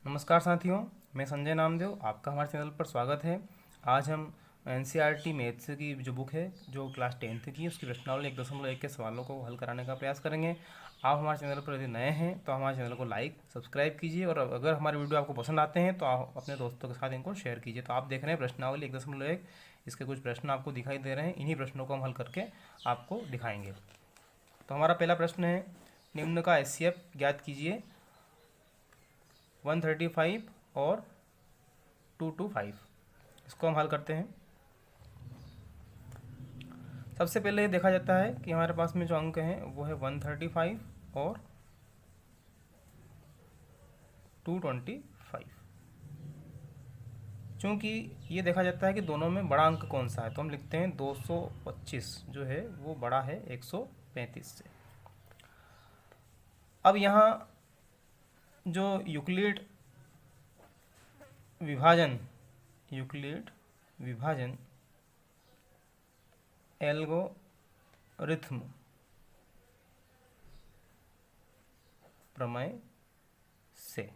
नमस्कार साथियों, मैं संजय नामदेव, आपका हमारे चैनल पर स्वागत है। आज हम एनसीईआरटी मैथ्स की जो बुक है, जो क्लास 10th की, उसकी प्रश्नावली 1.1 के सवालों को हल कराने का प्रयास करेंगे। आप हमारे चैनल पर यदि नए हैं तो हमारे चैनल को लाइक सब्सक्राइब कीजिए, और अगर हमारे वीडियो आपको पसंद आते हैं तो आप अपने दोस्तों के साथ इनको शेयर कीजिए। तो आप देख रहे हैं प्रश्नावली 1.1, इसके कुछ प्रश्न आपको दिखाई दे रहे हैं। इन्हीं प्रश्नों को हम हल करके आपको दिखाएंगे। तो हमारा पहला प्रश्न है, निम्न का एचसीएफ ज्ञात कीजिए। 135 और 225, इसको हम हल करते हैं। सबसे पहले ये देखा जाता है कि हमारे पास में जो अंक हैं वो है 135 और 225। चूँकि ये देखा जाता है कि दोनों में बड़ा अंक कौन सा है, तो हम लिखते हैं 225 जो है वो बड़ा है 135 से। अब यहाँ जो यूक्लिड विभाजन एल्गोरिथ्म प्रमेय से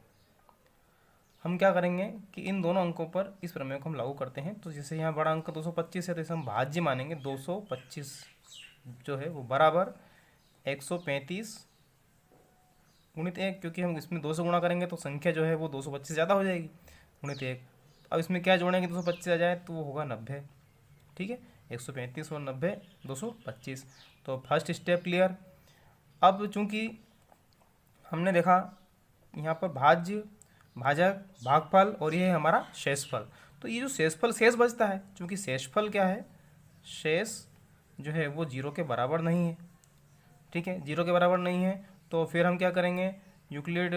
हम क्या करेंगे कि इन दोनों अंकों पर इस प्रमेय को हम लागू करते हैं। तो जैसे यहाँ बड़ा अंक 225 है तो इसे हम भाज्य मानेंगे। 225 जो है वो बराबर 135 गुणित 1, क्योंकि हम इसमें 2 से गुणा करेंगे तो संख्या जो है वो 225 ज़्यादा हो जाएगी, गुणित 1। अब इसमें क्या जोड़ेंगे 225 आ जाए तो वो होगा 90। ठीक है, 135 और 90 225। तो फर्स्ट स्टेप क्लियर। अब चूंकि हमने देखा यहाँ पर भाज्य, भाजक, भागफल और ये है हमारा शेषफल, तो ये जो शेषफल शेष बचता है, चूंकि शेषफल क्या है, शेष जो है वो 0 के बराबर नहीं है। ठीक है, 0 के बराबर नहीं है, तो फिर हम क्या करेंगे, यूक्लिड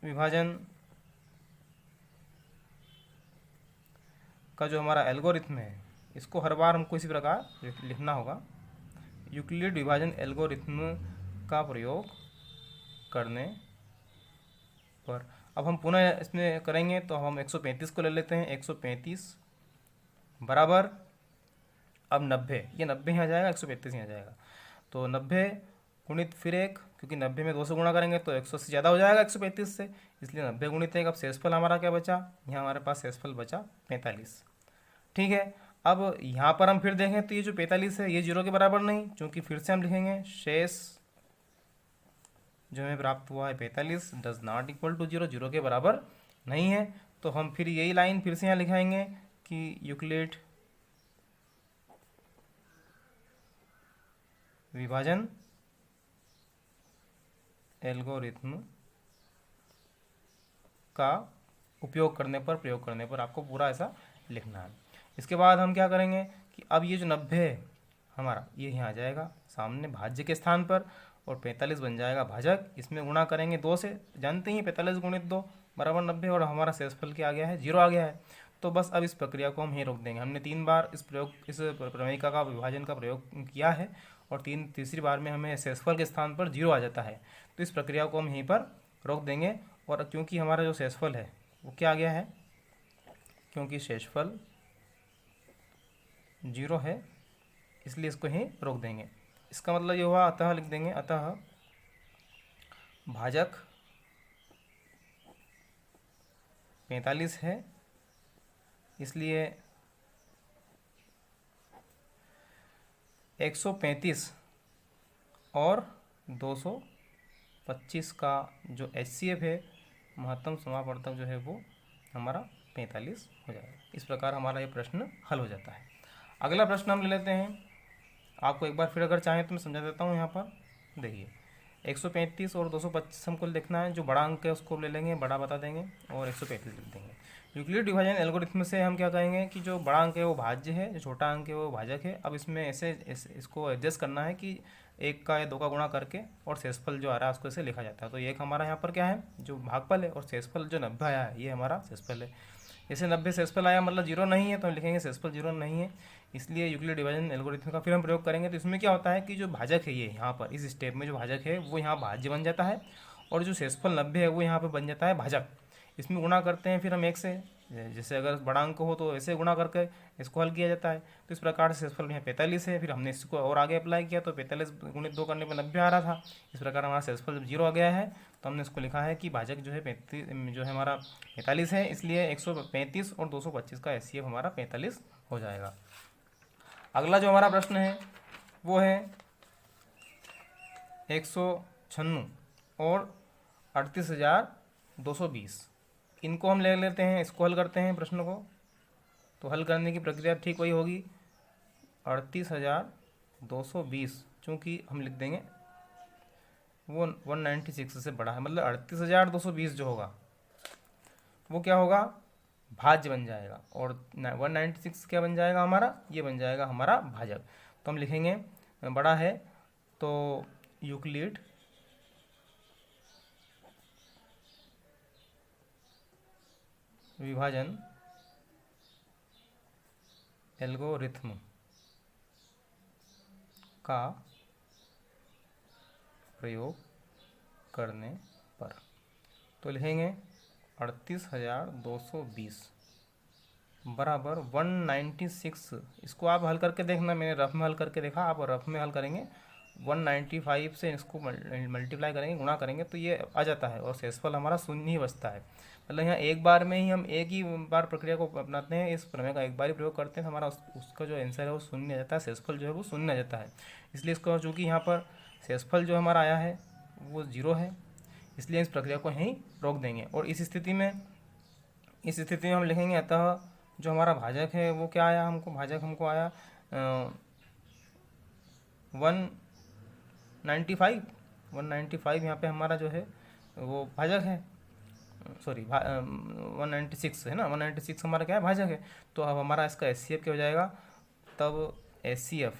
विभाजन का जो हमारा एल्गोरिथ्म है, इसको हर बार हमको इसी प्रकार लिखना होगा। यूक्लिड विभाजन एल्गोरिथ्म का प्रयोग करने पर, अब हम पुनः इसमें करेंगे तो हम 135 को ले लेते हैं। 135 बराबर अब 90, ये 90 यहाँ आ जाएगा, 135 यहाँ आ जाएगा, तो 90 गुणित फिर 1, क्योंकि 90 में 2 से गुणा करेंगे तो 100 से ज़्यादा हो जाएगा 135 से, इसलिए 90 गुणित 1। अब शेषफल हमारा क्या बचा, यहाँ हमारे पास शेषफल बचा 45। ठीक है, अब यहाँ पर हम फिर देखें तो ये जो 45 है ये 0 के बराबर नहीं, क्योंकि फिर से हम लिखेंगे शेष जो हमें प्राप्त हुआ है 45 डज नॉट इक्वल टू 0, 0 के बराबर नहीं है। तो हम फिर यही लाइन फिर से यहाँ लिखाएंगे कि यूक्लिड विभाजन एल्गोरिथ्म का प्रयोग करने पर आपको पूरा ऐसा लिखना है। इसके बाद हम क्या करेंगे कि अब ये जो 90 है हमारा, ये यहाँ आ जाएगा सामने भाज्य के स्थान पर, और 45 बन जाएगा भाजक। इसमें गुणा करेंगे 2 से, जानते ही 45 गुणित 2 बराबर 90, और हमारा शेषफल क्या आ गया है, 0 आ गया है। तो बस अब इस प्रक्रिया को हम यहीं रोक देंगे। हमने 3 बार इस प्रमेयिका का विभाजन का प्रयोग किया है, और तीसरी बार में हमें शेषफल के स्थान पर 0 आ जाता है, तो इस प्रक्रिया को हम यहीं पर रोक देंगे। और क्योंकि हमारा जो शेषफल है वो क्या आ गया है, क्योंकि शेषफल 0 है, इसलिए इसको यहीं रोक देंगे। इसका मतलब ये हुआ, अतः लिख देंगे, अतः भाजक 45 है, इसलिए 135 और 225 का जो एचसीएफ है, महत्तम समापवर्तक जो है वो हमारा 45 हो जाएगा। इस प्रकार हमारा ये प्रश्न हल हो जाता है। अगला प्रश्न हम ले लेते हैं। आपको एक बार फिर अगर चाहें तो मैं समझा देता हूँ। यहाँ पर देखिए 135 और 225 हमको लिखना है, जो बड़ा अंक है उसको ले लेंगे, बड़ा बता देंगे, और 135 लिख देंगे। यूक्लिड विभाजन एल्गोरिथ्म से हम क्या कहेंगे कि जो बड़ा अंक है वो भाज्य है, जो छोटा अंक है वो भाजक है। अब इसमें ऐसे इसको एडजस्ट करना है कि 1 का या 2 का गुणा करके और शेषफल जो आ रहा है उसको ऐसे लिखा जाता है। तो एक हमारा यहाँ पर क्या है, जो भागफल है, और शेषफल जो 90 आया है ये हमारा शेषफल है। जैसे 90 शेषफल आया मतलब 0 नहीं है, तो हम लिखेंगे शेषफल 0 नहीं है, इसलिए यूक्लिड डिवीजन एल्गोरिथम का फिर हम प्रयोग करेंगे। तो इसमें क्या होता है कि जो भाजक है, ये यहाँ पर इस स्टेप में जो भाजक है वो यहाँ भाज्य बन जाता है, और जो शेषफल 90 है वो यहाँ पर बन जाता है भाजक। इसमें गुणा करते हैं फिर हम 1 से, जैसे अगर बड़ा अंक हो तो ऐसे गुणा करके इसको हल किया जाता है। तो इस प्रकार से शेषफल यहाँ 45 है। फिर हमने इसको और आगे अप्लाई किया तो 45 गुणित 2 करने पर 90 आ रहा था। इस प्रकार हमारा शेषफल जब 0 आ गया है तो हमने इसको लिखा है कि भाजक जो है 35 जो है हमारा 45 है, इसलिए 135 और 225 का एचसीएफ हमारा 45 हो जाएगा। अगला जो हमारा प्रश्न है वो है 196 और 38,220। इनको हम ले लेते हैं, इसको हल करते हैं प्रश्न को। तो हल करने की प्रक्रिया ठीक वही होगी, 38,220 चूँकि हम लिख देंगे वो 196 से बड़ा है, मतलब 38,220 जो होगा वो क्या होगा, भाज्य बन जाएगा। और 196 क्या बन जाएगा हमारा, ये बन जाएगा हमारा भाजक। तो हम लिखेंगे बड़ा है तो यूक्लिड विभाजन एल्गोरिथ्म का प्रयोग करने पर। तो लिखेंगे 38,220 बराबर 196। इसको आप हल करके देखना, मैंने रफ में हल करके देखा, आप रफ में हल करेंगे 195 से इसको मल्टीप्लाई करेंगे, गुणा करेंगे तो ये आ जाता है और शेषफल हमारा शून्य ही बचता है। मतलब यहाँ एक बार में ही हम एक ही बार प्रक्रिया को अपनाते हैं, इस प्रमेय का एक बार ही प्रयोग करते हैं, हमारा उसका जो आंसर है वो शून्य आ जाता है, शेषफल जो है वो शून्य आ जाता है। इसलिए इसको चूँकि यहाँ पर शेषफल जो हमारा आया है वो 0 है, इसलिए इस प्रक्रिया को यहीं रोक देंगे। और इस स्थिति में हम लिखेंगे अतः जो हमारा भाजक है वो क्या आया हमको, भाजक हमको आया 195 यहाँ पे हमारा जो है वो भाजक है, सॉरी 196 है ना, 196 हमारा क्या है, भाजक है। तो अब हमारा इसका एचसीएफ क्या हो जाएगा, तब एचसीएफ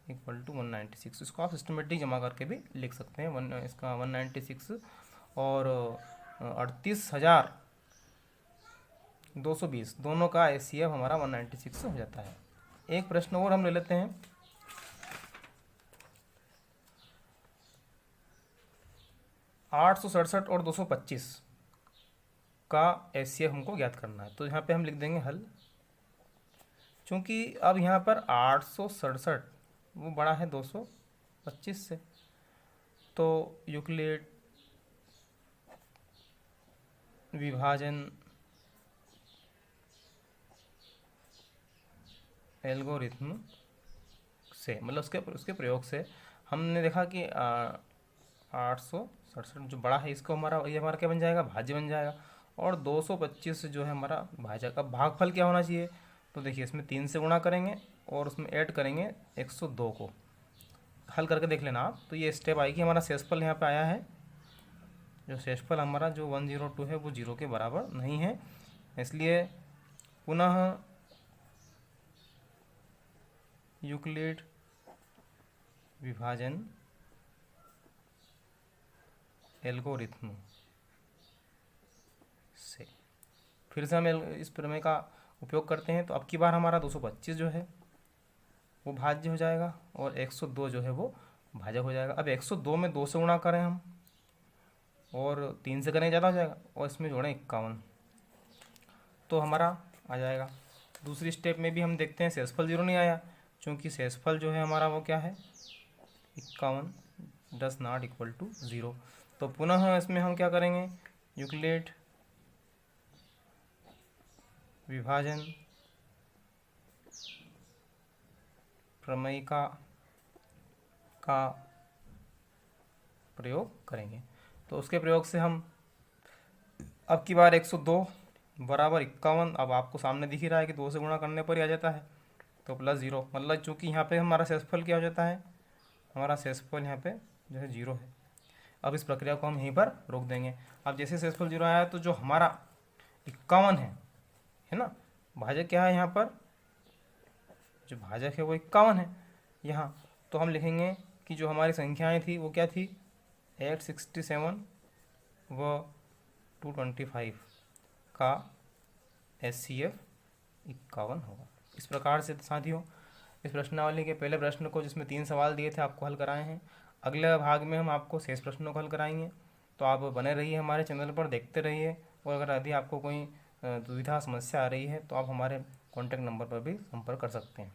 इक्वल टू 196। इसको आप सिस्टमेटिक जमा करके भी लिख सकते हैं, इसका 196 और 38,220 दोनों का एचसीएफ हमारा 196 हो जाता है। एक प्रश्न और हम ले लेते हैं, 867 और 225 का एचसीएफ हमको ज्ञात करना है। तो यहाँ पे हम लिख देंगे हल। चूँकि अब यहाँ पर 867 वो बड़ा है 225 से, तो यूक्लिड विभाजन एल्गोरिथ्म से, मतलब उसके प्रयोग से हमने देखा कि 867 जो बड़ा है इसको ये हमारा क्या बन जाएगा, भाज्य बन जाएगा। और 225 जो है हमारा भाजक का भागफल क्या होना चाहिए, तो देखिए इसमें 3 से गुणा करेंगे और उसमें ऐड करेंगे 102 को। हल करके देख लेना आप, तो ये स्टेप आएगी। हमारा शेषफल यहाँ पे आया है, जो शेषफल हमारा जो 102 है वो 0 के बराबर नहीं है, इसलिए पुनः यूक्लिड विभाजन एल्गोरिथ्म से फिर से हम इस प्रमेय का उपयोग करते हैं। तो अब की बार हमारा 225 जो है वो भाज्य हो जाएगा और 102 जो है वो भाजक हो जाएगा। अब 102 में 2 से गुणा करें हम और 3 से करें ज़्यादा हो जाएगा, और इसमें जोड़ें 51 तो हमारा आ जाएगा। दूसरी स्टेप में भी हम देखते हैं शेषफल 0 नहीं आया, क्योंकि शेषफल जो है हमारा वो क्या है 51 डस नॉट इक्वल टू 0। तो पुनः इसमें हम क्या करेंगे, यूक्लिड विभाजन प्रमेयिका का प्रयोग करेंगे। तो उसके प्रयोग से हम अब की बार 102 बराबर 51, अब आपको सामने दिख ही रहा है कि 2 से गुणा करने पर ही आ जाता है, तो प्लस 0, मतलब चूँकि यहाँ पे हमारा शेषफल क्या हो जाता है, हमारा शेषफल यहाँ पे जो है 0 है। अब इस प्रक्रिया को हम यहीं पर रोक देंगे। अब जैसे शेषफल 0 आया तो जो हमारा 51 है ना, भाजक क्या है यहाँ पर, जो भाजक है वो 51 है यहाँ। तो हम लिखेंगे कि जो हमारी संख्याएं थी वो क्या थी, 867 व 225 का एचसीएफ 51 होगा। इस प्रकार से साथियों इस प्रश्नावली के पहले प्रश्न को, जिसमें 3 सवाल दिए थे, आपको हल कराए हैं। अगले भाग में हम आपको शेष प्रश्नों को हल कराएंगे। तो आप बने रहिए हमारे चैनल पर, देखते रहिए। और अगर यदि आपको कोई दुविधा समस्या आ रही है तो आप हमारे कॉन्टैक्ट नंबर पर भी संपर्क कर सकते हैं।